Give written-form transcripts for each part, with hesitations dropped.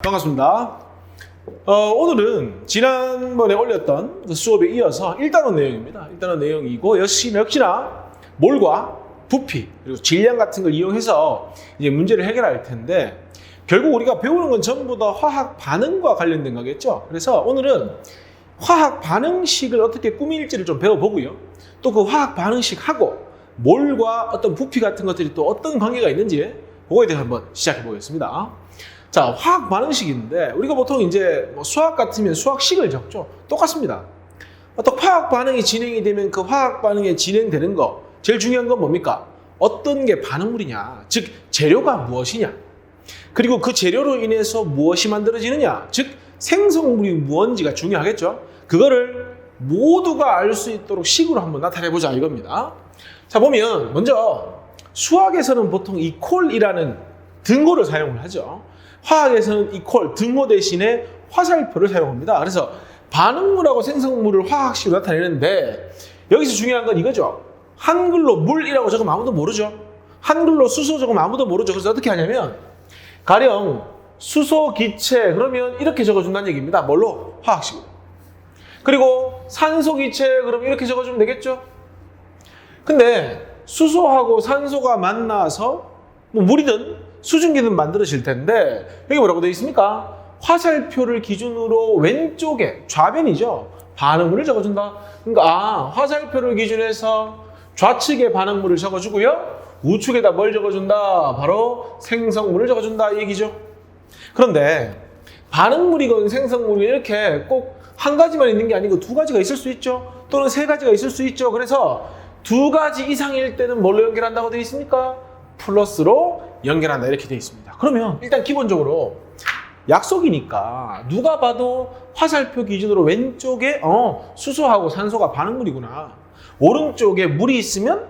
반갑습니다. 오늘은 지난번에 올렸던 그 수업에 이어서 1단원 내용입니다. 1단원 내용이고 역시나 몰과 부피 그리고 질량 같은 걸 이용해서 이제 문제를 해결할 텐데 결국 우리가 배우는 건 전부 다 화학 반응과 관련된 거겠죠. 그래서 오늘은 화학 반응식을 어떻게 꾸밀지를 좀 배워보고요. 또 그 화학 반응식하고 몰과 어떤 부피 같은 것들이 또 어떤 관계가 있는지 그거에 대해서 한번 시작해 보겠습니다. 자, 화학 반응식인데 우리가 보통 이제 수학 같으면 수학식을 적죠. 똑같습니다. 어떤 화학 반응이 진행이 되면 그 화학 반응이 진행되는 거 제일 중요한 건 뭡니까? 어떤 게 반응물이냐, 즉 재료가 무엇이냐, 그리고 그 재료로 인해서 무엇이 만들어지느냐, 즉 생성물이 무언지가 중요하겠죠. 그거를 모두가 알 수 있도록 식으로 한번 나타내보자 이겁니다. 자, 보면 먼저 수학에서는 보통 이 콜이라는 등호를 사용을 하죠. 화학에서는 이 콜, 등호 대신에 화살표를 사용합니다. 그래서 반응물하고 생성물을 화학식으로 나타내는데 여기서 중요한 건 이거죠. 한글로 물이라고 적으면 아무도 모르죠. 한글로 수소 적으면 아무도 모르죠. 그래서 어떻게 하냐면 가령 수소 기체 그러면 이렇게 적어준다는 얘기입니다. 뭘로? 화학식으로. 그리고 산소 기체 그러면 이렇게 적어주면 되겠죠. 근데 수소하고 산소가 만나서 뭐 물이든 수증기든 만들어질 텐데 여기 뭐라고 되어 있습니까? 화살표를 기준으로 왼쪽에 좌변이죠. 반응물을 적어준다. 그러니까 화살표를 기준해서 좌측에 반응물을 적어주고요. 우측에다 뭘 적어준다? 바로 생성물을 적어준다 이 얘기죠. 그런데 반응물이건 생성물이 이렇게 꼭 한 가지만 있는 게 아니고 두 가지가 있을 수 있죠. 또는 세 가지가 있을 수 있죠. 그래서 두 가지 이상일 때는 뭘로 연결한다고 되어 있습니까? 플러스로 연결한다 이렇게 되어 있습니다. 그러면 일단 기본적으로 약속이니까 누가 봐도 화살표 기준으로 왼쪽에 수소하고 산소가 반응물이구나. 오른쪽에 물이 있으면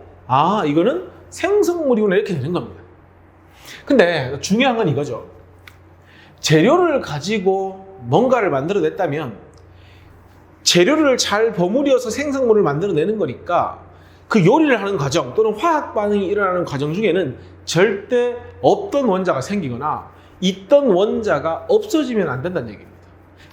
이거는 생성물이구나 이렇게 되는 겁니다. 근데 중요한 건 이거죠. 재료를 가지고 뭔가를 만들어냈다면 재료를 잘 버무려서 생성물을 만들어내는 거니까 그 요리를 하는 과정 또는 화학 반응이 일어나는 과정 중에는 절대 없던 원자가 생기거나 있던 원자가 없어지면 안 된다는 얘기입니다.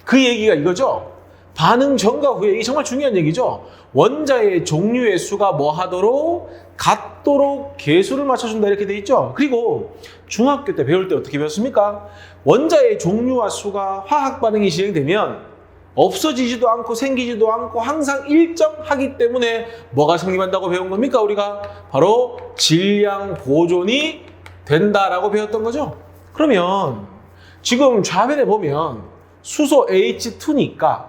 그 얘기가 이거죠. 반응 전과 후에 이게 정말 중요한 얘기죠. 원자의 종류의 수가 뭐 하도록 같도록 계수를 맞춰준다 이렇게 돼 있죠. 그리고 중학교 때 배울 때 어떻게 배웠습니까? 원자의 종류와 수가 화학 반응이 진행되면 없어지지도 않고 생기지도 않고 항상 일정하기 때문에 뭐가 성립한다고 배운 겁니까? 우리가 바로 질량 보존이 된다라고 배웠던 거죠. 그러면 지금 좌변에 보면 수소 H2니까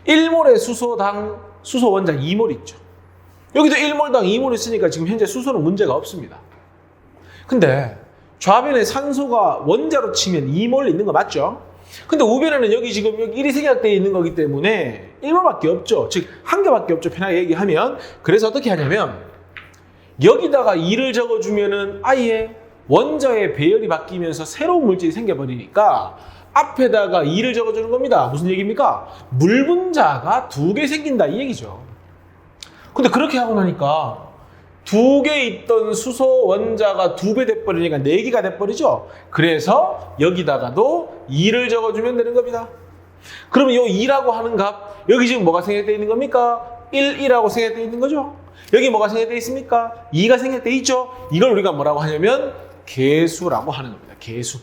1몰의 수소당 수소 원자 2몰 있죠. 여기도 1몰당 2몰 있으니까 지금 현재 수소는 문제가 없습니다. 근데 좌변에 산소가 원자로 치면 2몰 있는 거 맞죠? 근데 우변에는 여기 지금 1이 생략되어 있는 거기 때문에 1몰밖에 없죠. 즉 한 개밖에 없죠. 편하게 얘기하면. 그래서 어떻게 하냐면 여기다가 2를 적어주면은 아예 원자의 배열이 바뀌면서 새로운 물질이 생겨버리니까 앞에다가 2를 적어주는 겁니다. 무슨 얘기입니까? 물 분자가 2개 생긴다 이 얘기죠. 근데 그렇게 하고 나니까 2개 있던 수소 원자가 2배 돼버리니까 4개가 돼버리죠. 그래서 여기다가도 2를 적어주면 되는 겁니다. 그러면 이 2라고 하는 값 여기 지금 뭐가 생략되어 있는 겁니까? 1이라고 생략되어 있는 거죠. 여기 뭐가 생략되어 있습니까? 2가 생략되어 있죠. 이걸 우리가 뭐라고 하냐면 계수라고 하는 겁니다. 계수.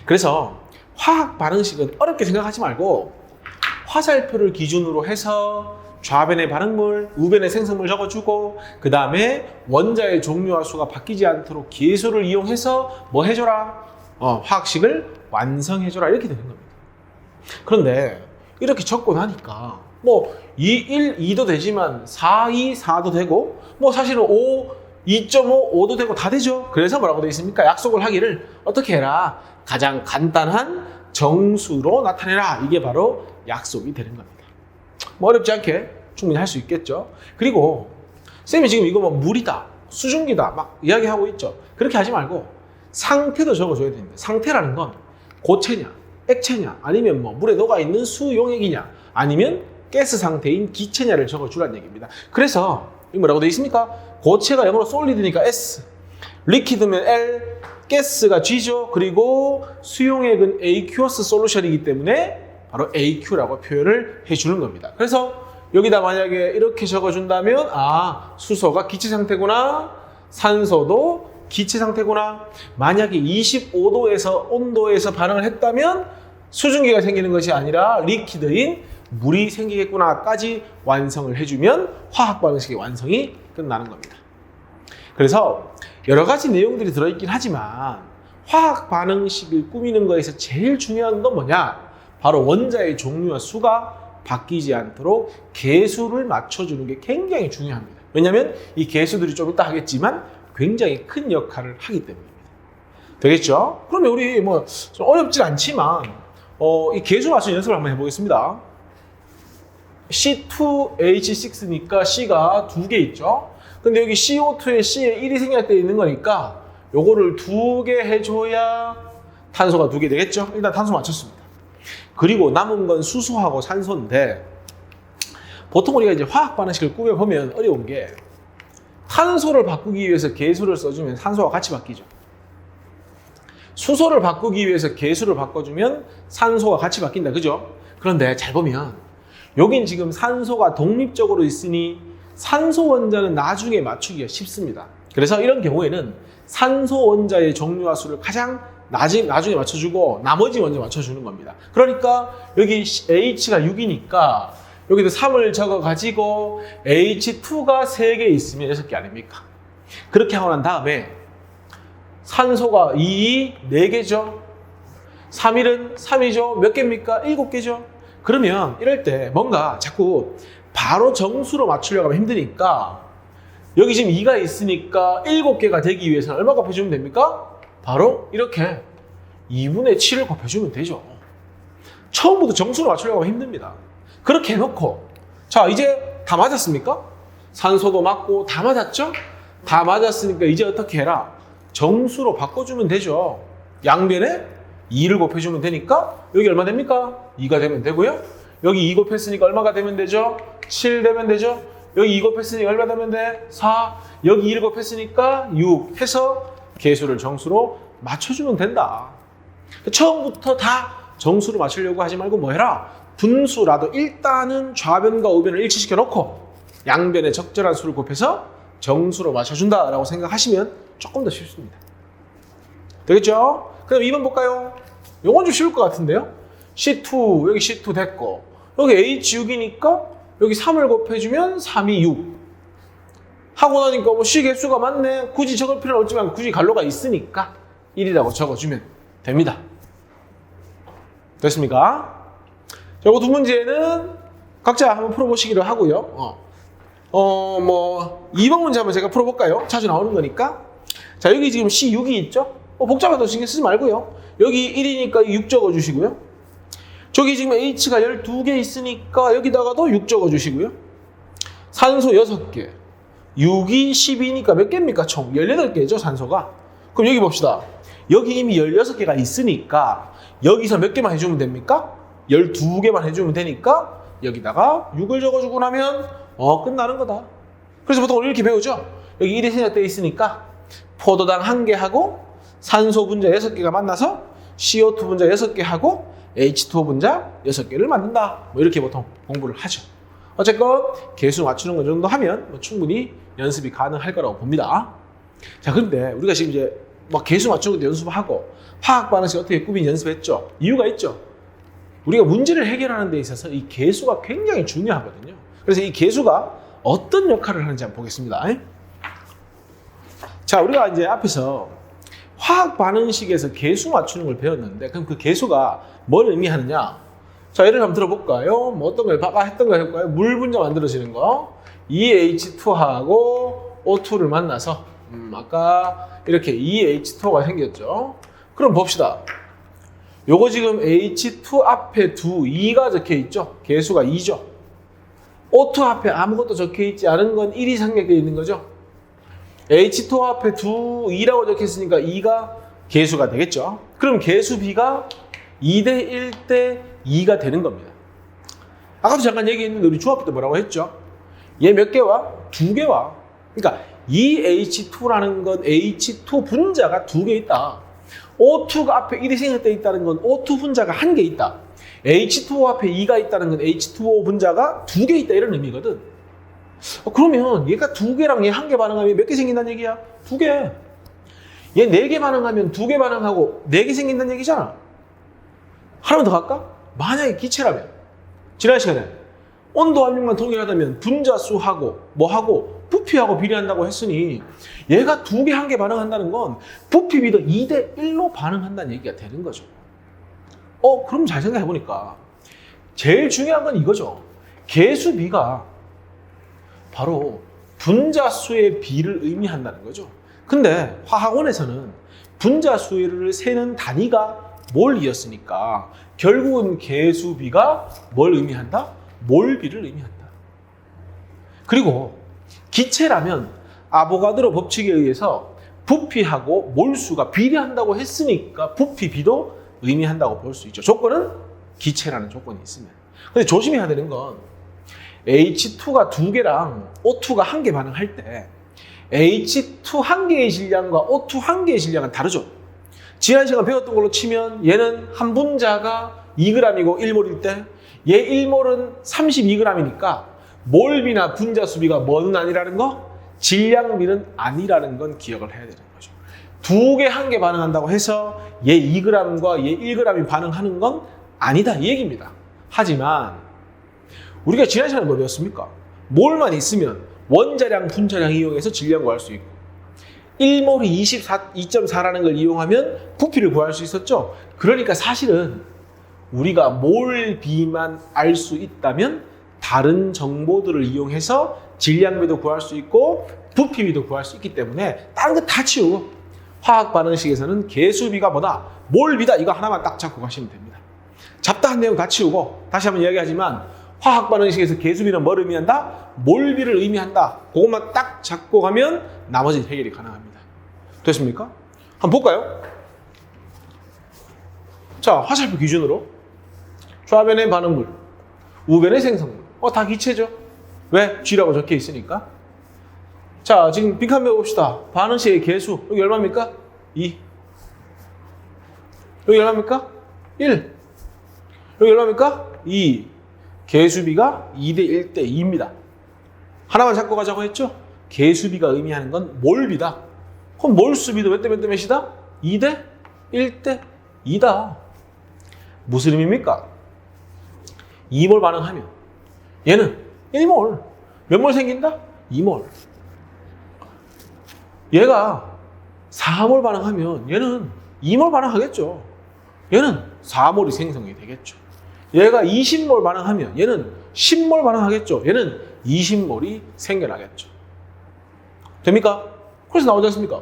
그래서 화학 반응식은 어렵게 생각하지 말고 화살표를 기준으로 해서 좌변의 반응물, 우변의 생성물 적어주고 그 다음에 원자의 종류와 수가 바뀌지 않도록 계수를 이용해서 뭐 해줘라? 화학식을 완성해줘라 이렇게 되는 겁니다. 그런데 이렇게 적고 나니까 뭐 2, 1, 2도 되지만 4, 2, 4도 되고 뭐 사실은 5, 2.5, 5도 되고 다 되죠. 그래서 뭐라고 되어 있습니까? 약속을 하기를 어떻게 해라? 가장 간단한 정수로 나타내라. 이게 바로 약속이 되는 겁니다. 뭐 어렵지 않게 충분히 할 수 있겠죠. 그리고 쌤이 지금 이거 뭐 물이다, 수증기다 막 이야기하고 있죠. 그렇게 하지 말고 상태도 적어줘야 됩니다. 상태라는 건 고체냐, 액체냐, 아니면 뭐 물에 녹아있는 수용액이냐, 아니면 가스 상태인 기체냐를 적어주라는 얘기입니다. 그래서 이거 뭐라고 되어 있습니까? 고체가 영어로 솔리드니까 S, 리퀴드면 L, 가스가 G죠. 그리고 수용액은 aqueous 솔루션이기 때문에 바로 AQ라고 표현을 해주는 겁니다. 그래서 여기다 만약에 이렇게 적어준다면 수소가 기체 상태구나, 산소도 기체 상태구나. 만약에 25도에서 온도에서 반응을 했다면 수증기가 생기는 것이 아니라 리퀴드인 물이 생기겠구나까지 완성을 해주면 화학 반응식의 완성이 끝나는 겁니다. 그래서 여러 가지 내용들이 들어있긴 하지만 화학 반응식을 꾸미는 거에서 제일 중요한 건 뭐냐? 바로 원자의 종류와 수가 바뀌지 않도록 계수를 맞춰주는 게 굉장히 중요합니다. 왜냐하면 이 계수들이 좀 이따 하겠지만 굉장히 큰 역할을 하기 때문입니다. 되겠죠? 그러면 우리 좀 어렵진 않지만 이 계수 맞추는 연습을 한번 해보겠습니다. C2H6니까 C가 2개 있죠? 근데 여기 CO2에 C에 1이 생략되어 있는 거니까 요거를 2개 해줘야 탄소가 2개 되겠죠? 일단 탄소 맞췄습니다. 그리고 남은 건 수소하고 산소인데 보통 우리가 이제 화학 반응식을 꾸며보면 어려운 게 탄소를 바꾸기 위해서 계수를 써주면 산소가 같이 바뀌죠. 수소를 바꾸기 위해서 계수를 바꿔주면 산소가 같이 바뀐다. 그죠? 그런데 잘 보면 여긴 지금 산소가 독립적으로 있으니 산소 원자는 나중에 맞추기가 쉽습니다. 그래서 이런 경우에는 산소 원자의 종류와 수를 가장 나중에 맞춰주고 나머지 먼저 맞춰주는 겁니다. 그러니까 여기 H가 6이니까 여기도 3을 적어가지고 H2가 3개 있으면 6개 아닙니까? 그렇게 하고 난 다음에 산소가 2, 4개죠. 3일은 3이죠. 몇 개입니까? 7개죠. 그러면 이럴 때 뭔가 자꾸 바로 정수로 맞추려고 하면 힘드니까 여기 지금 2가 있으니까 7개가 되기 위해서는 얼마 곱해주면 됩니까? 바로 이렇게 2분의 7을 곱해주면 되죠. 처음부터 정수로 맞추려고 하면 힘듭니다. 그렇게 해놓고 자 이제 다 맞았습니까? 산소도 맞고 다 맞았죠? 다 맞았으니까 이제 어떻게 해라? 정수로 바꿔주면 되죠. 양변에 2를 곱해주면 되니까 여기 얼마 됩니까? 2가 되면 되고요. 여기 2 곱했으니까 얼마가 되면 되죠? 7 되면 되죠. 여기 2 곱했으니까 얼마 되면 돼? 4. 여기 1 곱했으니까 6 해서 계수를 정수로 맞춰주면 된다. 처음부터 다 정수로 맞추려고 하지 말고 뭐 해라? 분수라도 일단은 좌변과 우변을 일치시켜 놓고 양변에 적절한 수를 곱해서 정수로 맞춰준다라고 생각하시면 조금 더 쉽습니다. 되겠죠? 그럼 2번 볼까요? 요건 좀 쉬울 것 같은데요? C2, 여기 C2 됐고 여기 H6이니까 여기 3을 곱해주면 3이 6 하고 나니까 C 개수가 많네. 굳이 적을 필요는 없지만 굳이 갈로가 있으니까 1이라고 적어주면 됩니다. 됐습니까? 자, 이거 두 문제는 각자 한번 풀어보시기로 하고요. 2번 문제 한번 제가 풀어볼까요? 자주 나오는 거니까. 자, 여기 지금 C6이 있죠? 복잡하다 신경 쓰지 말고요. 여기 1이니까 6 적어주시고요. 저기 지금 H가 12개 있으니까 여기다가도 6 적어주시고요. 산소 6개. 6이 12니까 몇 개입니까? 총 18개죠, 산소가. 그럼 여기 봅시다. 여기 이미 16개가 있으니까 여기서 몇 개만 해주면 됩니까? 12개만 해주면 되니까 여기다가 6을 적어주고 나면 끝나는 거다. 그래서 보통 우리 이렇게 배우죠. 여기 1이 생략되어 있으니까 포도당 1개 하고 산소 분자 6개가 만나서 CO2 분자 6개 하고 H2O 분자 6개를 만든다. 뭐 이렇게 보통 공부를 하죠. 어쨌건 계수 맞추는 것 정도 하면 충분히 연습이 가능할 거라고 봅니다. 자, 그런데 우리가 지금 이제 계수 맞추는 것도 연습하고 화학 반응식 어떻게 꾸미는지 연습했죠. 이유가 있죠. 우리가 문제를 해결하는 데 있어서 이 계수가 굉장히 중요하거든요. 그래서 이 계수가 어떤 역할을 하는지 한번 보겠습니다. 자, 우리가 이제 앞에서 화학 반응식에서 계수 맞추는 걸 배웠는데 그럼 그 계수가 뭘 의미하느냐? 자, 예를 한번 들어볼까요? 어떤 걸 아까 했던 거 해볼까요? 물 분자 만들어지는 거. EH2하고 O2를 만나서 아까 이렇게 EH2가 생겼죠. 그럼 봅시다. 요거 지금 H2 앞에 2가 적혀 있죠. 계수가 2죠. O2 앞에 아무것도 적혀 있지 않은 건 1이 생략되어 있는 거죠. H2 앞에 2라고 적혀 있으니까 2가 계수가 되겠죠. 그럼 계수 B가 2대 1대 2가 되는 겁니다. 아까도 잠깐 얘기했는데 우리 중학교 때 뭐라고 했죠? 얘 몇 개와? 2개와. 그러니까 이 H2라는 건 H2 분자가 2개 있다. O2가 앞에 1이 생략되어 있다는 건 O2 분자가 1개 있다. H2O 앞에 2가 있다는 건 H2O 분자가 2개 있다 이런 의미거든. 그러면 얘가 2개랑 얘 1개 반응하면 몇 개 생긴다는 얘기야? 2개. 얘 4개 반응하면 2개 반응하고 4개 생긴다는 얘기잖아. 하나만 더 갈까? 만약에 기체라면 지난 시간에 온도 압력만 동일하다면 분자수하고 뭐하고 부피하고 비례한다고 했으니 얘가 2개 1개 반응한다는 건 부피 비도 2대 1로 반응한다는 얘기가 되는 거죠. 그럼 잘 생각해 보니까 제일 중요한 건 이거죠. 개수비가 바로 분자수의 비를 의미한다는 거죠. 근데 화학원에서는 분자수를 세는 단위가 몰이었으니까 결국은 개수비가 뭘 의미한다? 몰비를 의미한다. 그리고 기체라면 아보가드로 법칙에 의해서 부피하고 몰수가 비례한다고 했으니까 부피비도 의미한다고 볼 수 있죠. 조건은 기체라는 조건이 있으면. 근데 조심해야 되는 건 H2가 2개랑 O2가 1개 반응할 때 H2 1개의 질량과 O2 1개의 질량은 다르죠. 지난 시간 배웠던 걸로 치면 얘는 한 분자가 2g이고 1몰일 때 얘 1몰은 32g이니까 몰비나 분자수비가 뭐는 아니라는 거? 질량비는 아니라는 건 기억을 해야 되는 거죠. 2개 1개 반응한다고 해서 얘 2g과 얘 1g이 반응하는 건 아니다 이 얘기입니다. 하지만 우리가 지난 시간에 뭐 배웠습니까? 몰만 있으면 원자량, 분자량 이용해서 질량 구할 수 있고 1몰이 2.4라는 걸 이용하면 부피를 구할 수 있었죠. 그러니까 사실은 우리가 몰비만 알 수 있다면 다른 정보들을 이용해서 질량비도 구할 수 있고 부피비도 구할 수 있기 때문에 다른 거 다 치우고 화학 반응식에서는 개수비가 뭐다? 몰비다. 이거 하나만 딱 잡고 가시면 됩니다. 잡다한 내용 다 치우고 다시 한번 이야기하지만 화학 반응식에서 개수비는 뭘 의미한다? 몰비를 의미한다. 그것만 딱 잡고 가면 나머지 해결이 가능합니다. 됐습니까? 한번 볼까요? 자, 화살표 기준으로 좌변의 반응물, 우변의 생성물. 다 기체죠? 왜? G라고 적혀 있으니까. 자, 지금 빈칸 배워봅시다. 반응식의 개수. 여기 얼마입니까? 2. 여기 얼마입니까? 1. 여기 얼마입니까? 2. 개수비가 2대 1대 2입니다. 하나만 잡고 가자고 했죠? 개수비가 의미하는 건 몰비다. 그럼 몰수비도 몇 대 몇 대 몇이다? 2대 1대 2다. 무슨 의미입니까? 2몰 반응하면 얘는 1몰. 몇 몰 생긴다? 2몰. 얘가 4몰 반응하면 얘는 2몰 반응하겠죠. 얘는 4몰이 생성이 되겠죠. 얘가 20몰 반응하면 얘는 10몰 반응하겠죠. 얘는 20몰이 생겨나겠죠. 됩니까? 그래서 나오지 않습니까?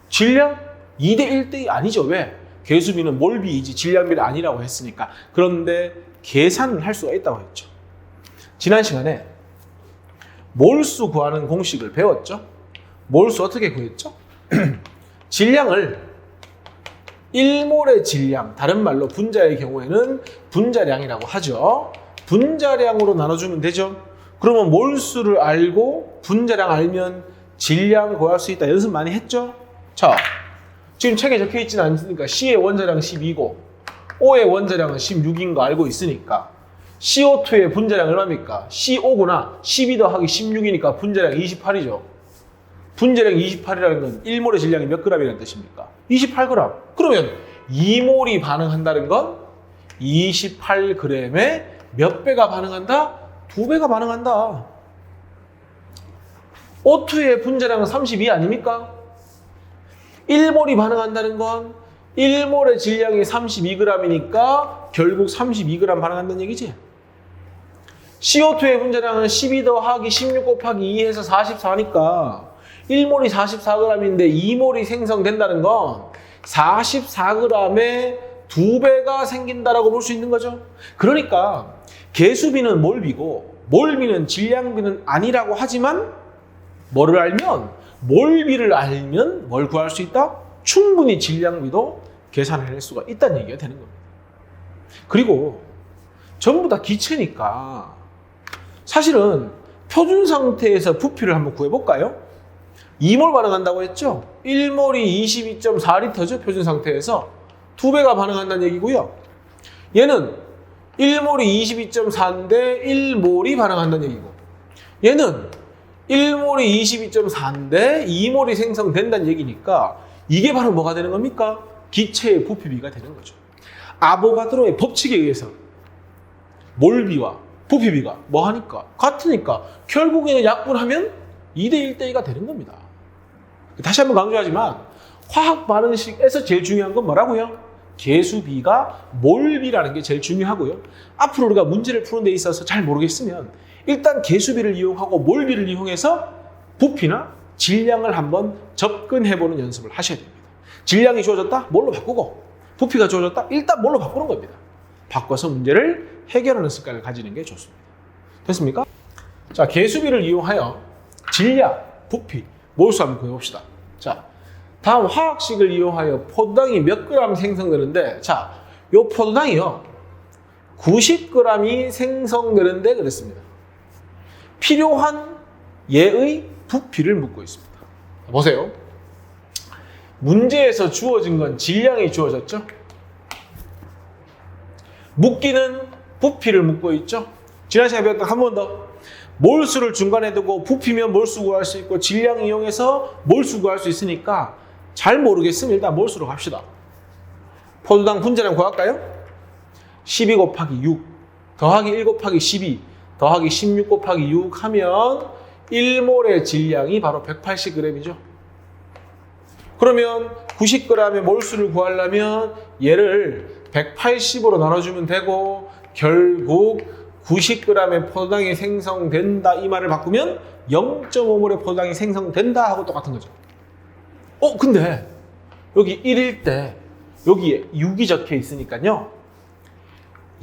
질량 2대 1대 아니죠. 왜? 개수비는 몰비이지 질량비는 아니라고 했으니까. 그런데 계산을 할 수가 있다고 했죠. 지난 시간에 몰수 구하는 공식을 배웠죠. 몰수 어떻게 구했죠? 질량을 1몰의 질량, 다른 말로 분자의 경우에는 분자량이라고 하죠. 분자량으로 나눠주면 되죠. 그러면 몰수를 알고 분자량 알면 질량 구할 수 있다. 연습 많이 했죠? 자, 지금 책에 적혀 있지는 않으니까 C의 원자량 12고 O의 원자량은 16인 거 알고 있으니까 CO2의 분자량 얼마입니까? CO5구나. 12 더하기 16이니까 분자량 28이죠. 분자량 28이라는 건 1몰의 질량이 몇 g이라는 뜻입니까? 28g. 그러면 2몰이 반응한다는 건 28g에 몇 배가 반응한다? 2배가 반응한다. O2의 분자량은 32 아닙니까? 1몰이 반응한다는 건 1몰의 질량이 32g이니까 결국 32g 반응한다는 얘기지. CO2의 분자량은 12 더하기 16 곱하기 2 해서 44니까 1몰이 44g인데 2몰이 생성된다는 건 44g에 2배가 생긴다라고 볼 수 있는 거죠. 그러니까 개수비는 몰비고 몰비는 질량비는 아니라고 하지만 뭐를 알면? 몰비를 알면 뭘 구할 수 있다? 충분히 질량비도 계산해낼 수가 있다는 얘기가 되는 겁니다. 그리고 전부 다 기체니까 사실은 표준 상태에서 부피를 한번 구해볼까요? 2몰 반응한다고 했죠? 1몰이 22.4L죠. 표준 상태에서 2배가 반응한다는 얘기고요. 얘는 1몰이 22.4인데 1몰이 반응한다는 얘기고, 얘는 1몰이 22.4인데 2몰이 생성된다는 얘기니까 이게 바로 뭐가 되는 겁니까? 기체의 부피비가 되는 거죠. 아보가드로의 법칙에 의해서 몰비와 부피비가 뭐 하니까? 같으니까 결국에는 약분하면 2대 1대 2가 되는 겁니다. 다시 한번 강조하지만 화학 반응식에서 제일 중요한 건 뭐라고요? 개수비가 몰비라는 게 제일 중요하고요. 앞으로 우리가 문제를 푸는 데 있어서 잘 모르겠으면 일단 개수비를 이용하고 몰비를 이용해서 부피나 질량을 한번 접근해보는 연습을 하셔야 됩니다. 질량이 주어졌다? 뭘로 바꾸고, 부피가 주어졌다? 일단 뭘로 바꾸는 겁니다. 바꿔서 문제를 해결하는 습관을 가지는 게 좋습니다. 됐습니까? 자, 개수비를 이용하여 질량, 부피, 몰수 한번 구해봅시다. 자, 다음 화학식을 이용하여 포도당이 몇 그램 생성되는데, 자, 요 포도당이요 90g이 생성되는데 그랬습니다. 필요한 얘의 부피를 묻고 있습니다. 보세요. 문제에서 주어진 건 질량이 주어졌죠. 묻기는 부피를 묻고 있죠. 지난 시간에 배웠던 한 번 더. 몰수를 중간에 두고 부피면 몰수 구할 수 있고 질량 이용해서 몰수 구할 수 있으니까 잘 모르겠으면 일단 몰수로 갑시다. 포도당 분자량 구할까요? 12 곱하기 6 더하기 1 곱하기 12 더하기 16 곱하기 6 하면 1몰의 질량이 바로 180g이죠. 그러면 90g의 몰수를 구하려면 얘를 180으로 나눠주면 되고, 결국 90g의 포도당이 생성된다 이 말을 바꾸면 0.5몰의 포도당이 생성된다 하고 똑같은 거죠. 근데 여기 1일 때 여기에 6이 적혀 있으니까요,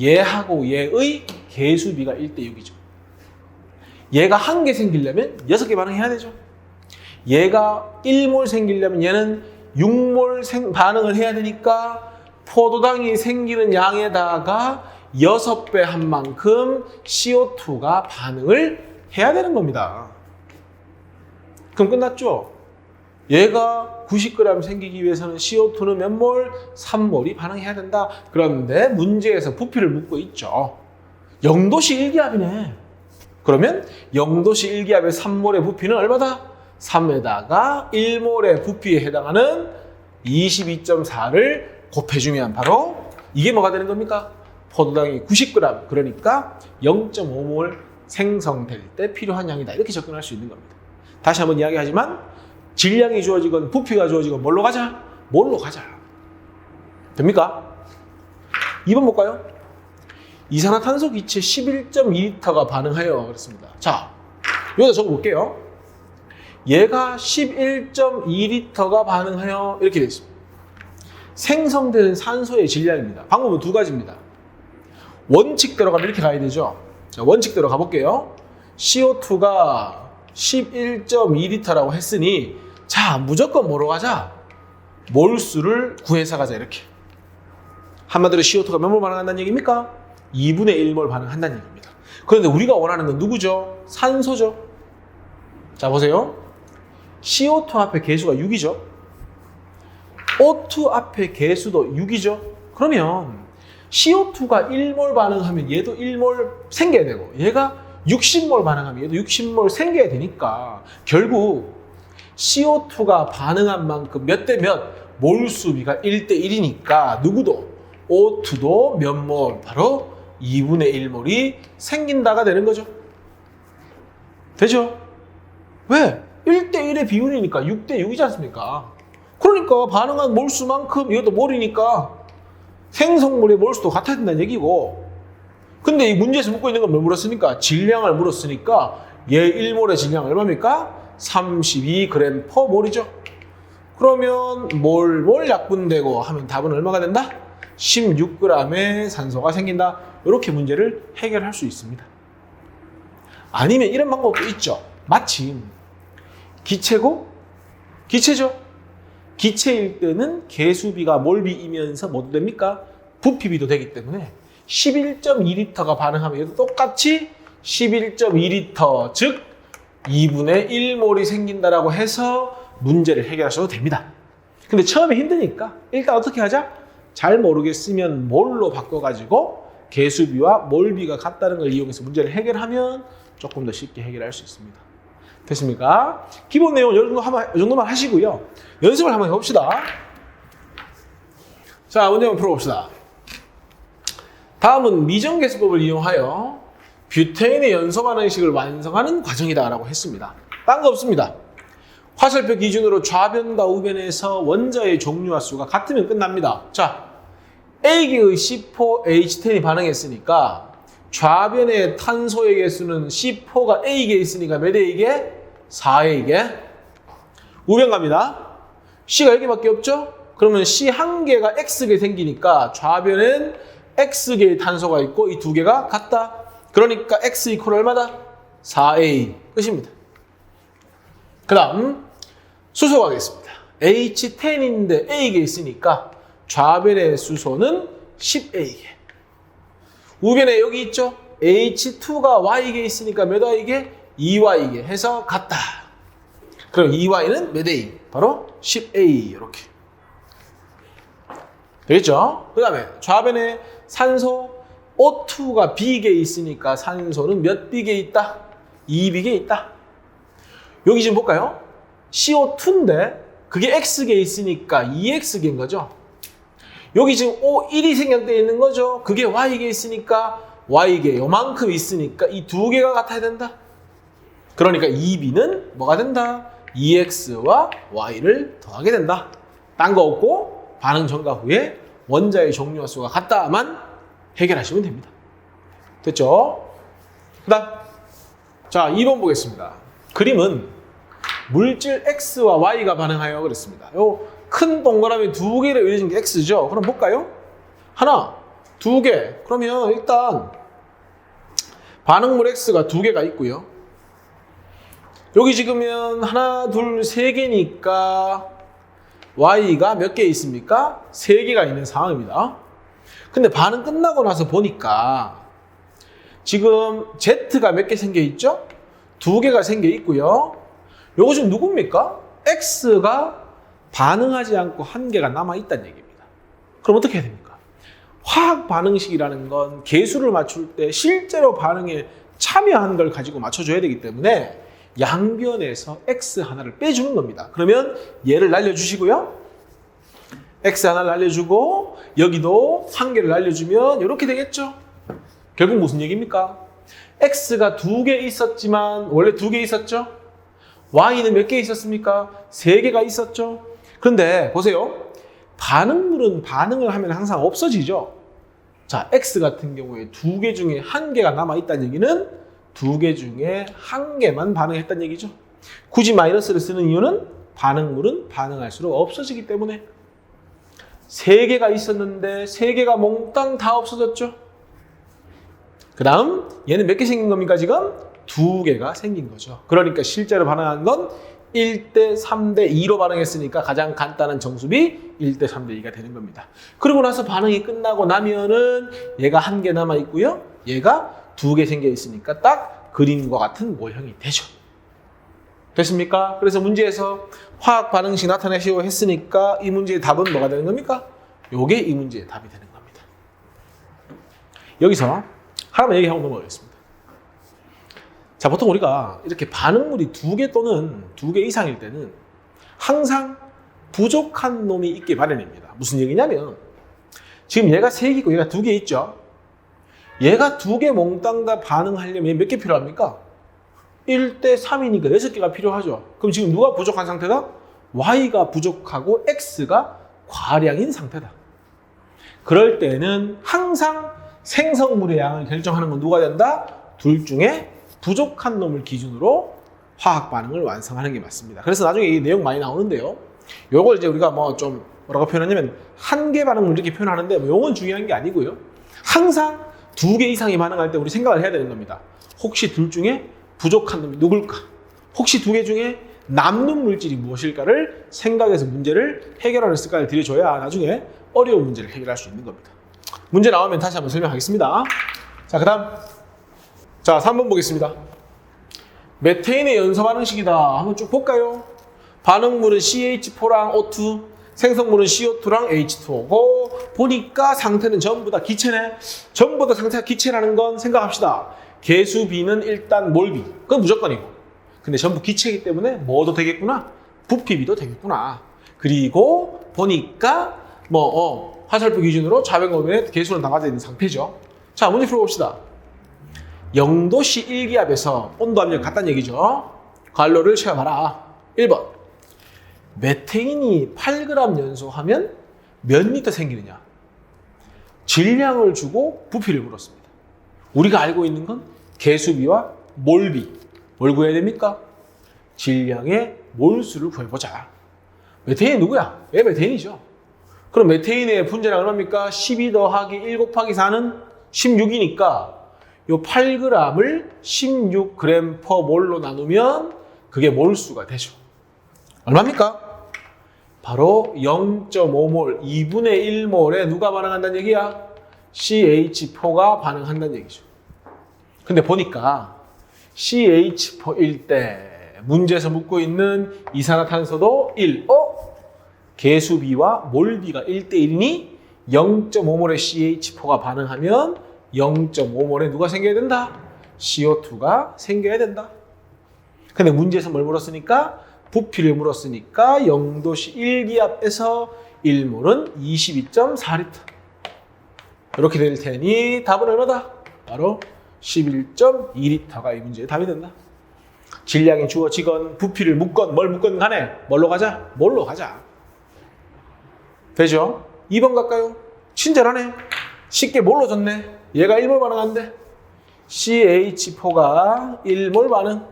얘하고 얘의 개수비가 1대 6이죠. 얘가 1개 생기려면 6개 반응해야 되죠. 얘가 1몰 생기려면 얘는 6몰 반응을 해야 되니까 포도당이 생기는 양에다가 6배 한 만큼 CO2가 반응을 해야 되는 겁니다. 그럼 끝났죠? 얘가 90g 생기기 위해서는 CO2는 몇 몰? 3몰이 반응해야 된다. 그런데 문제에서 부피를 묻고 있죠. 0도씨 1기압이네. 그러면 0도씨 1기압의 3몰의 부피는 얼마다? 3에다가 1몰의 부피에 해당하는 22.4를 곱해주면 바로 이게 뭐가 되는 겁니까? 포도당이 90g, 그러니까 0.5몰 생성될 때 필요한 양이다. 이렇게 접근할 수 있는 겁니다. 다시 한번 이야기하지만 질량이 주어지건 부피가 주어지건 뭘로 가자? 뭘로 가자. 됩니까? 2번 볼까요? 이산화탄소 기체 11.2L가 반응하여 그렇습니다. 자, 여기다 적어볼게요. 얘가 11.2L가 반응하여 이렇게 되어 있습니다. 생성되는 산소의 질량입니다. 방법은 두 가지입니다. 원칙대로 가면 이렇게 가야 되죠. 자, 원칙대로 가볼게요. CO2가 11.2L라고 했으니 자, 무조건 뭐로 가자? 몰수를 구해서 가자. 이렇게. 한마디로 CO2가 몇 몰 반응한다는 얘기입니까? 2분의 1몰 반응한다는 얘기입니다. 그런데 우리가 원하는 건 누구죠? 산소죠. 자, 보세요. CO2 앞에 개수가 6이죠. O2 앞에 개수도 6이죠. 그러면 CO2가 1몰 반응하면 얘도 1몰 생겨야 되고, 얘가 60몰 반응하면 얘도 60몰 생겨야 되니까 결국 CO2가 반응한 만큼 몇 대 몇 몰수비가 1대 1이니까 누구도 O2도 몇 몰? 바로 2분의 1몰이 생긴다가 되는 거죠. 되죠? 왜? 1대 1의 비율이니까 6대 6이지 않습니까? 그러니까 반응한 몰수만큼 이것도 몰이니까 생성물의 몰수도 같아야 된다는 얘기고, 근데 이 문제에서 묻고 있는 건 뭘 물었습니까? 질량을 물었으니까 얘 1몰의 질량 얼마입니까? 32g/몰이죠. 그러면 몰 약분되고 하면 답은 얼마가 된다? 16g의 산소가 생긴다. 이렇게 문제를 해결할 수 있습니다. 아니면 이런 방법도 있죠. 마침 기체고 기체죠. 기체일 때는 개수비가 몰비이면서 뭐도 됩니까? 부피비도 되기 때문에 11.2L가 반응하면 얘도 똑같이 11.2L, 즉 2분의 1몰이 생긴다라고 해서 문제를 해결하셔도 됩니다. 근데 처음에 힘드니까 일단 어떻게 하자? 잘 모르겠으면 몰로 바꿔가지고 개수비와 몰비가 같다는 걸 이용해서 문제를 해결하면 조금 더 쉽게 해결할 수 있습니다. 됐습니까? 기본 내용 이 정도만 하시고요. 연습을 한번 해봅시다. 자, 문제 한번 풀어봅시다. 다음은 미정계수법을 이용하여 뷰테인의 연소 반응식을 완성하는 과정이다 라고 했습니다. 딴 거 없습니다. 화살표 기준으로 좌변과 우변에서 원자의 종류와 수가 같으면 끝납니다. 자, A계의 C4H10이 반응했으니까 좌변의 탄소의 개수는 C4가 A계에 있으니까 몇 A계? 4A계. 우변 갑니다. C가 여기밖에 없죠? 그러면 C 한 개가 X계 생기니까 좌변엔 X계의 탄소가 있고 이 두 개가 같다. 그러니까 X 이퀄 얼마다? 4A. 끝입니다. 그 다음 수소 가겠습니다. H10인데 A계 있으니까 좌변의 수소는 10A계. 우변에 여기 있죠? H2가 Y계 있으니까 몇 Y계? 2Y계 해서 같다. 그럼 2Y는 몇 A? 바로 10A 이렇게. 되겠죠? 그 다음에 좌변에 산소 O2가 B계에 있으니까 산소는 몇 B계에 있다? 2B계에 있다. 여기 지금 볼까요? CO2인데 그게 X계에 있으니까 2X계인 거죠. 여기 지금 O1이 생략되어 있는 거죠. 그게 Y계에 있으니까 Y계 요만큼 있으니까 이 두 개가 같아야 된다. 그러니까 2B는 뭐가 된다? 2X와 Y를 더하게 된다. 딴 거 없고 반응 전과 후에 원자의 종류와 수가 같다만 해결하시면 됩니다. 됐죠? 그 다음 자 2번 보겠습니다. 그림은 물질 X와 Y가 반응하여 그랬습니다. 요 큰 동그라미 두 개를 이루어진 게 X죠. 그럼 볼까요? 하나, 두 개. 그러면 일단 반응물 X가 두 개가 있고요. 여기 지금은 하나, 둘, 세 개니까 Y가 몇 개 있습니까? 세 개가 있는 상황입니다. 근데 반응 끝나고 나서 보니까 지금 Z가 몇 개 생겨 있죠? 두 개가 생겨 있고요. 요거 지금 누굽니까? X가 반응하지 않고 한 개가 남아있다는 얘기입니다. 그럼 어떻게 해야 됩니까? 화학 반응식이라는 건 개수를 맞출 때 실제로 반응에 참여한 걸 가지고 맞춰줘야 되기 때문에 양변에서 X 하나를 빼주는 겁니다. 그러면 얘를 날려주시고요. X 하나를 날려주고 여기도 한 개를 날려주면 이렇게 되겠죠? 결국 무슨 얘기입니까? X가 두 개 있었지만 원래 두 개 있었죠? Y는 몇 개 있었습니까? 세 개가 있었죠? 그런데 보세요. 반응물은 반응을 하면 항상 없어지죠? 자, X 같은 경우에 두 개 중에 한 개가 남아있다는 얘기는 두 개 중에 한 개만 반응했다는 얘기죠. 굳이 마이너스를 쓰는 이유는 반응물은 반응할수록 없어지기 때문에 세 개가 있었는데 세 개가 몽땅 다 없어졌죠. 그 다음 얘는 몇 개 생긴 겁니까 지금? 두 개가 생긴 거죠. 그러니까 실제로 반응한 건 1대 3대 2로 반응했으니까 가장 간단한 정수비 1대 3대 2가 되는 겁니다. 그리고 나서 반응이 끝나고 나면은 얘가 한 개 남아 있고요. 얘가 두 개 생겨 있으니까 딱 그림과 같은 모형이 되죠. 됐습니까? 그래서 문제에서 화학 반응식 나타내시오 했으니까 이 문제의 답은 뭐가 되는 겁니까? 요게 이 문제의 답이 되는 겁니다. 여기서 하나만 얘기하고 넘어가겠습니다. 자, 보통 우리가 이렇게 반응물이 두 개 또는 두 개 이상일 때는 항상 부족한 놈이 있기 마련입니다. 무슨 얘기냐면 지금 얘가 세 개고 얘가 두 개 있죠? 얘가 두 개 몽땅 다 반응하려면 얘 몇 개 필요합니까? 1대 3이니까 6개가 필요하죠. 그럼 지금 누가 부족한 상태다? Y가 부족하고 X가 과량인 상태다. 그럴 때는 항상 생성물의 양을 결정하는 건 누가 된다? 둘 중에 부족한 놈을 기준으로 화학 반응을 완성하는 게 맞습니다. 그래서 나중에 이 내용 많이 나오는데요. 요걸 이제 우리가 뭐 좀 뭐라고 표현하냐면 한 개 반응을 이렇게 표현하는데 뭐 요건 중요한 게 아니고요. 항상 두 개 이상이 반응할 때 우리 생각을 해야 되는 겁니다. 혹시 둘 중에 부족한 놈이 누굴까? 혹시 두 개 중에 남는 물질이 무엇일까를 생각해서 문제를 해결하는 습관을 들여줘야 나중에 어려운 문제를 해결할 수 있는 겁니다. 문제 나오면 다시 한번 설명하겠습니다. 자, 그 다음 자 3번 보겠습니다. 메테인의 연소 반응식이다. 한번 쭉 볼까요? 반응물은 CH4랑 O2, 생성물은 CO2랑 H2O고 보니까 상태는 전부 다 기체네. 전부 다 상태가 기체라는 건 생각합시다. 개수 B는 일단 몰비. 그건 무조건이고. 근데 전부 기체이기 때문에 뭐도 되겠구나? 부피 B도 되겠구나. 그리고 보니까 화살표 기준으로 좌변고변의 개수는 나가져 있는 상태죠. 자, 문제 풀어봅시다. 0도씨 1기압에서 온도 압력 같다는 얘기죠. 관로를 채워봐라. 1번. 메테인이 8g 연소하면 몇 리터 생기느냐? 질량을 주고 부피를 물었습니다. 우리가 알고 있는 건 개수비와 몰비. 뭘 구해야 됩니까? 질량의 몰수를 구해보자. 메테인이 누구야? 얘 메테인이죠. 그럼 메테인의 분자량 얼마입니까? 12 더하기 1 곱하기 4는 16이니까 요 8g을 16g per 몰로 나누면 그게 몰수가 되죠. 얼마입니까? 바로 0.5몰, 2분의 1몰에 누가 반응한다는 얘기야? CH4가 반응한다는 얘기죠. 근데 보니까 CH4일 때 문제에서 묻고 있는 이산화탄소도 1. 개수 B와 몰 B가 1대1이니 0.5몰의 CH4가 반응하면 0.5몰에 누가 생겨야 된다? CO2가 생겨야 된다. 근데 문제에서 뭘 물었으니까? 부피를 물었으니까 0도씨 1기압에서 1몰은 22.4리터. 이렇게 될 테니 답은 얼마다? 바로 11.2리터가 이 문제의 답이 된다. 질량이 주어지건 부피를 묻건 뭘 묻건 간에 뭘로 가자? 몰로 가자. 되죠? 2번 갈까요? 친절하네. 쉽게 몰로 줬네. 얘가 1몰 반응한대. CH4가 1몰 반응.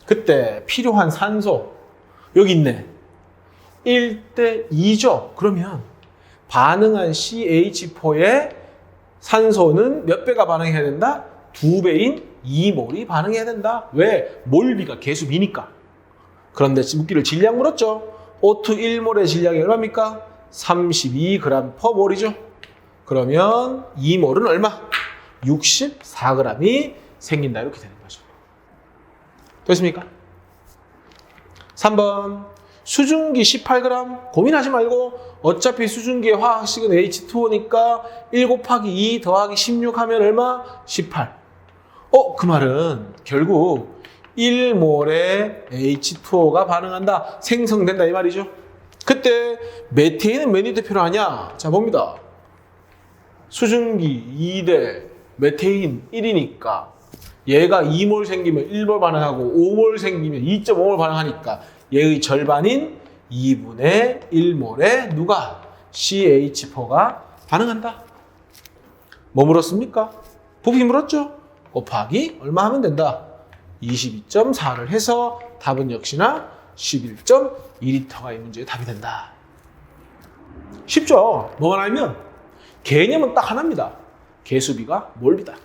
그때 필요한 산소 여기 있네. 1대 2죠. 그러면 반응한 CH4의 산소는 몇 배가 반응해야 된다? 2배인 2몰이 반응해야 된다. 왜? 몰비가 개수 B니까. 그런데 묻기를 질량 물었죠. O2 1몰의 질량이 얼마입니까? 32g per 몰이죠. 그러면 2몰은 얼마? 64g이 생긴다. 이렇게 되는 거죠. 됐습니까? 3번. 수증기 18g. 고민하지 말고 어차피 수증기의 화학식은 H2O니까 1 곱하기 2 더하기 16 하면 얼마? 18. 그 말은 결국 1몰에 H2O가 반응한다. 생성된다 이 말이죠. 그때 메테인은 몇 리터 필요하냐? 자 봅니다. 수증기 2대 메테인 1이니까 얘가 2몰 생기면 1몰 반응하고 5몰 생기면 2.5몰 반응하니까 얘의 절반인 2분의 1몰에 누가? CH4가 반응한다. 뭐 물었습니까? 부피 물었죠? 곱하기 얼마 하면 된다? 22.4를 해서 답은 역시나 11.2리터가 이 문제의 답이 된다. 쉽죠? 뭐만 알면 개념은 딱 하나입니다. 개수비가 몰비다.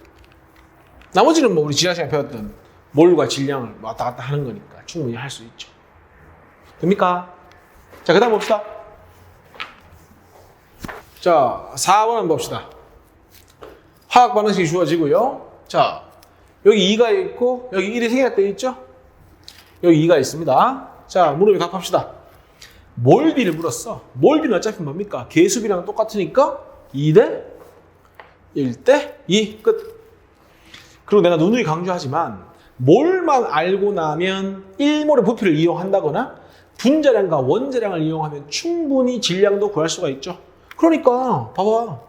나머지는 우리 지난 시간에 배웠던 몰과 질량을 왔다 갔다 하는 거니까 충분히 할 수 있죠. 됩니까? 자, 그 다음 봅시다. 자, 4번 한번 봅시다. 화학 반응식이 주어지고요. 자, 여기 2가 있고 여기 1이 생략되어 있죠? 여기 2가 있습니다. 자, 물음에 답합시다. 몰비를 물었어. 몰비는 어차피 뭡니까? 개수비랑 똑같으니까 2대 1대 2 끝. 그리고 내가 누누이 강조하지만 몰만 알고 나면 1몰의 부피를 이용한다거나 분자량과 원자량을 이용하면 충분히 질량도 구할 수가 있죠. 그러니까 봐봐.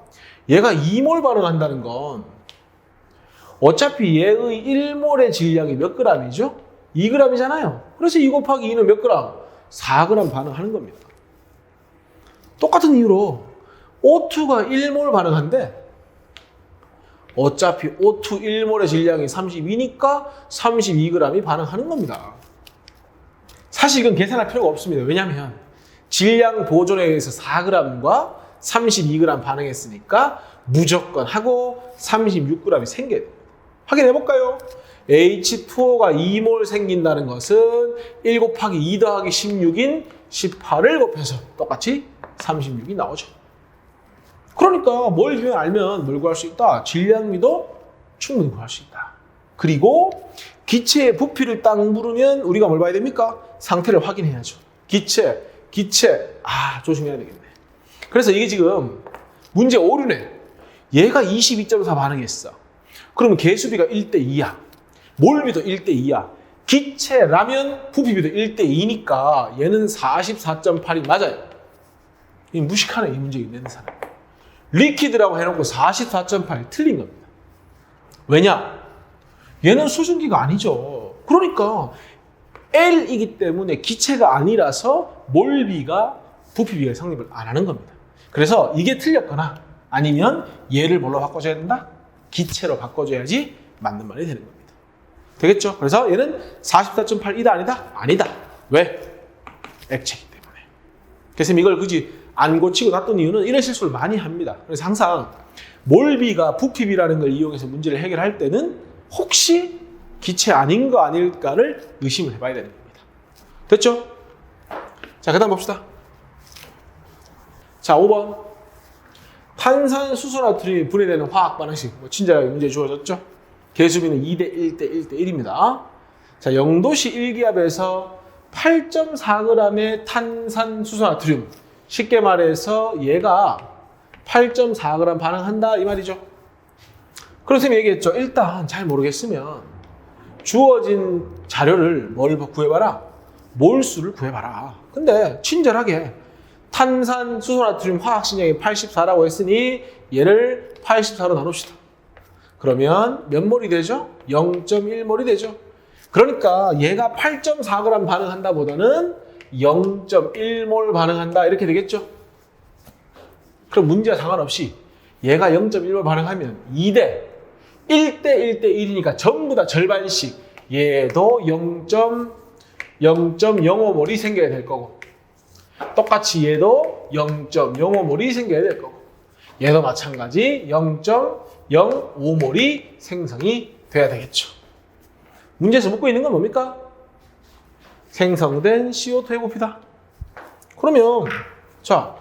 얘가 2몰 반응한다는 건 어차피 얘의 1몰의 질량이 몇 g이죠? 2g이잖아요. 그래서 2 곱하기 2는 몇 g? 4g 반응하는 겁니다. 똑같은 이유로 O2가 1몰 반응한대. 어차피 O2 1몰의 질량이 32니까 32g이 반응하는 겁니다. 사실 이건 계산할 필요가 없습니다. 왜냐하면 질량 보존에 의해서 4g과 32g 반응했으니까 무조건 하고 36g이 생겨야 됩니다. 확인해 볼까요? H2O가 2몰 생긴다는 것은 1 곱하기 2 더하기 16인 18을 곱해서 똑같이 36이 나오죠. 그러니까 뭘 알면 뭘 구할 수 있다? 질량비도 충분히 구할 수 있다. 그리고 기체의 부피를 딱 물으면 우리가 뭘 봐야 됩니까? 상태를 확인해야죠. 기체. 조심해야 되겠네. 그래서 이게 지금 문제 오류네. 얘가 22.4 반응했어. 그러면 개수비가 1대2야. 몰비도 1대2야. 기체라면 부피비도 1대2니까 얘는 44.8이 맞아요. 이 무식하네, 이 문제 내는 사람. 리퀴드라고 해놓고 44.8 틀린 겁니다. 왜냐? 얘는 수증기가 아니죠. 그러니까 L이기 때문에 기체가 아니라서 몰비가 부피비가 성립을 안 하는 겁니다. 그래서 이게 틀렸거나 아니면 얘를 뭘로 바꿔줘야 된다? 기체로 바꿔줘야지 맞는 말이 되는 겁니다. 되겠죠? 그래서 얘는 44.8이다 아니다? 아니다. 왜? 액체이기 때문에. 그래서 이걸 굳이 안 고치고 놨던 이유는 이런 실수를 많이 합니다. 그래서 항상 몰비가 부피비라는 걸 이용해서 문제를 해결할 때는 혹시 기체 아닌 거 아닐까를 의심을 해봐야 되는 겁니다. 됐죠? 자, 그 다음 봅시다. 자, 5번. 탄산수소나트륨이 분해되는 화학 반응식. 친절하게 문제 주어졌죠? 개수비는 2대 1대 1대 1입니다. 자, 0도씨 1기압에서 8.4g의 탄산수소나트륨. 쉽게 말해서 얘가 8.4g 반응한다 이 말이죠. 그래서 얘기했죠. 일단 잘 모르겠으면 주어진 자료를 뭘 구해봐라? 몰수를 구해봐라. 근데 친절하게 탄산수소나트륨 화학식량이 84라고 했으니 얘를 84로 나눕시다. 그러면 몇 몰이 되죠? 0.1몰이 되죠. 그러니까 얘가 8.4g 반응한다 보다는 0.1몰 반응한다 이렇게 되겠죠. 그럼 문제와 상관없이 얘가 0.1몰 반응하면 2대 1대 1대 1이니까 전부 다 절반씩 얘도 0.05몰이 생겨야 될 거고 똑같이 얘도 0.05몰이 생겨야 될 거고 얘도 마찬가지 0.05몰이 생성이 돼야 되겠죠. 문제에서 묻고 있는 건 뭡니까? 생성된 CO2의 부피다. 그러면 자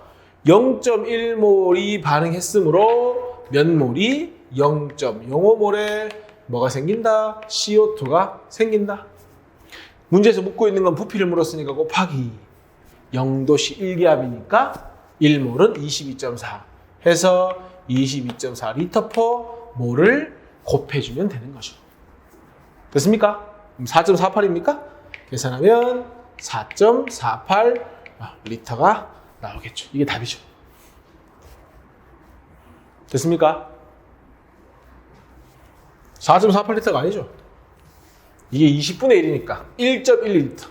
0.1몰이 반응했으므로 몇 몰이 0.05몰에 뭐가 생긴다? CO2가 생긴다. 문제에서 묻고 있는 건 부피를 물었으니까 곱하기 0도씨 1기압이니까 1몰은 22.4 해서 22.4 리터 퍼 몰을 곱해주면 되는 거죠. 됐습니까? 그럼 4.48입니까? 계산하면 4.48 리터가 나오겠죠. 이게 답이죠. 됐습니까? 4.48리터가 아니죠. 이게 20분의 1이니까 1.12리터.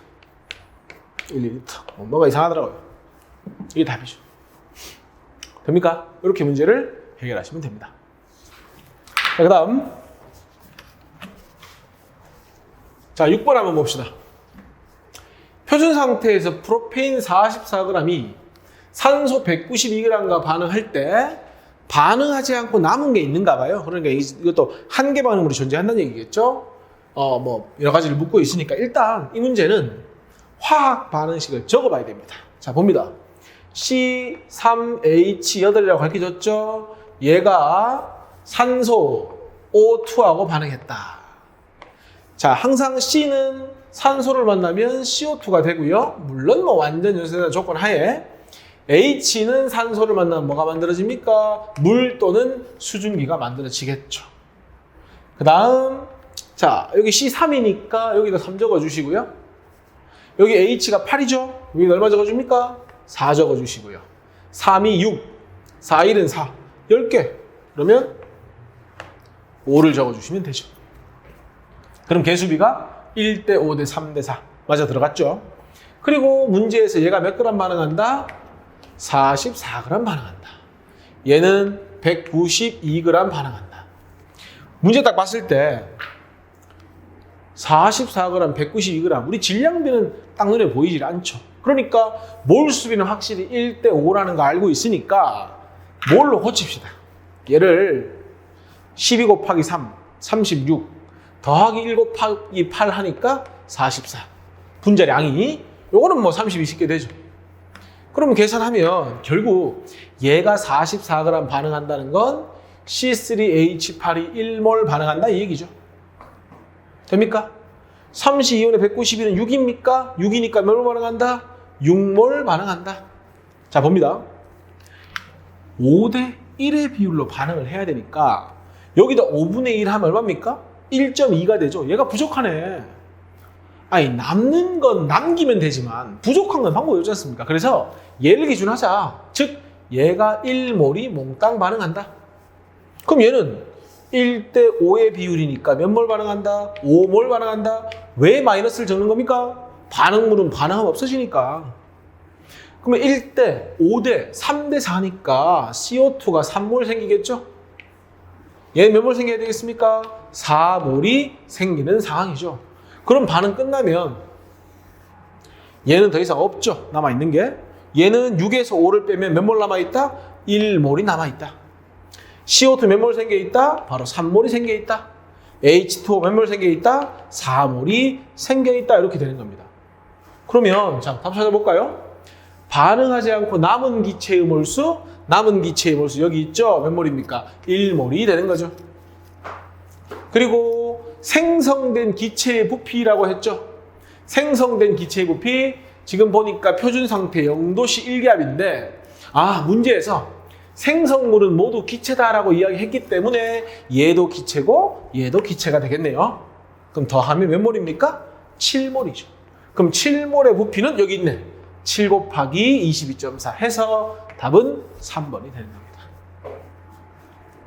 1리터. 뭐가 이상하더라고요. 이게 답이죠. 됩니까? 이렇게 문제를 해결하시면 됩니다. 자, 그 다음. 자, 6번 한번 봅시다. 표준 상태에서 프로페인 44g이 산소 192g과 반응할 때 반응하지 않고 남은 게 있는가 봐요. 그러니까 이것도 한계 반응물이 존재한다는 얘기겠죠. 여러 가지를 묻고 있으니까 일단 이 문제는 화학 반응식을 적어봐야 됩니다. 자, 봅니다. C3H8이라고 밝혀졌죠. 얘가 산소 O2하고 반응했다. 자, 항상 C는 산소를 만나면 CO2가 되고요. 물론 완전 연쇄된 조건 하에 H는 산소를 만나면 뭐가 만들어집니까? 물 또는 수증기가 만들어지겠죠. 그 다음, 자, 여기 C3이니까 여기다 3 적어주시고요. 여기 H가 8이죠? 여기 얼마 적어줍니까? 4 적어주시고요. 3이 6, 4, 1은 4, 10개. 그러면 5를 적어주시면 되죠. 그럼 개수비가 1대 5대 3대 4 맞아 들어갔죠? 그리고 문제에서 얘가 몇 그램 반응한다? 44g 반응한다. 얘는 192g 반응한다. 문제 딱 봤을 때 44g, 192g 우리 질량비는 딱 눈에 보이질 않죠. 그러니까 몰수비는 확실히 1대 5라는 거 알고 있으니까 몰로 고칩시다. 얘를 12 곱하기 3, 36 더하기 1 곱하기 8 하니까 44. 분자량이 요거는 뭐 32 쉽게 되죠. 그러면 계산하면 결국 얘가 44g 반응한다는 건 C3H8이 1몰 반응한다 이 얘기죠. 됩니까? 32분의 192는 6입니까? 6이니까 몇 몰 반응한다? 6몰 반응한다. 자, 봅니다. 5대 1의 비율로 반응을 해야 되니까 여기다 5분의 1 하면 얼마입니까? 1.2가 되죠. 얘가 부족하네. 아니, 남는 건 남기면 되지만 부족한 건 방법이 없지 않습니까? 그래서 얘를 기준으로 하자. 즉, 얘가 1몰이 몽땅 반응한다. 그럼 얘는 1대 5의 비율이니까 몇 몰 반응한다? 5몰 반응한다. 왜 마이너스를 적는 겁니까? 반응물은 반응하면 없어지니까. 그러면 1대 5대 3대 4니까 CO2가 3몰 생기겠죠? 얘는 몇 몰 생겨야 되겠습니까? 4몰이 생기는 상황이죠. 그럼 반응 끝나면 얘는 더 이상 없죠. 남아있는 게. 얘는 6에서 5를 빼면 몇 몰 남아있다? 1몰이 남아있다. CO2 몇 몰 생겨있다? 바로 3몰이 생겨있다. H2O 몇 몰 생겨있다? 4몰이 생겨있다. 이렇게 되는 겁니다. 그러면 자, 답 찾아볼까요? 반응하지 않고 남은 기체의 몰수, 여기 있죠? 몇 몰입니까? 1몰이 되는 거죠. 그리고 생성된 기체의 부피라고 했죠? 생성된 기체의 부피, 지금 보니까 표준 상태 0도씨 1기압인데, 문제에서 생성물은 모두 기체다라고 이야기했기 때문에 얘도 기체고 얘도 기체가 되겠네요. 그럼 더하면 몇 몰입니까? 7몰이죠. 그럼 7몰의 부피는 여기 있네. 7 곱하기 22.4 해서 답은 3번이 되는 겁니다.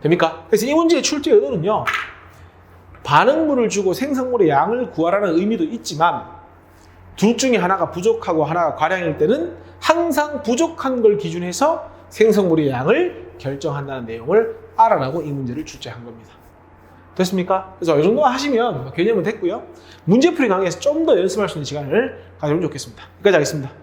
됩니까? 그래서 이 문제의 출제 의도는요, 반응물을 주고 생성물의 양을 구하라는 의미도 있지만 둘 중에 하나가 부족하고 하나가 과량일 때는 항상 부족한 걸 기준해서 생성물의 양을 결정한다는 내용을 알아라고 이 문제를 출제한 겁니다. 됐습니까? 그래서 이 정도 하시면 개념은 됐고요. 문제풀이 강의에서 좀 더 연습할 수 있는 시간을 가지면 좋겠습니다. 여기까지 하겠습니다.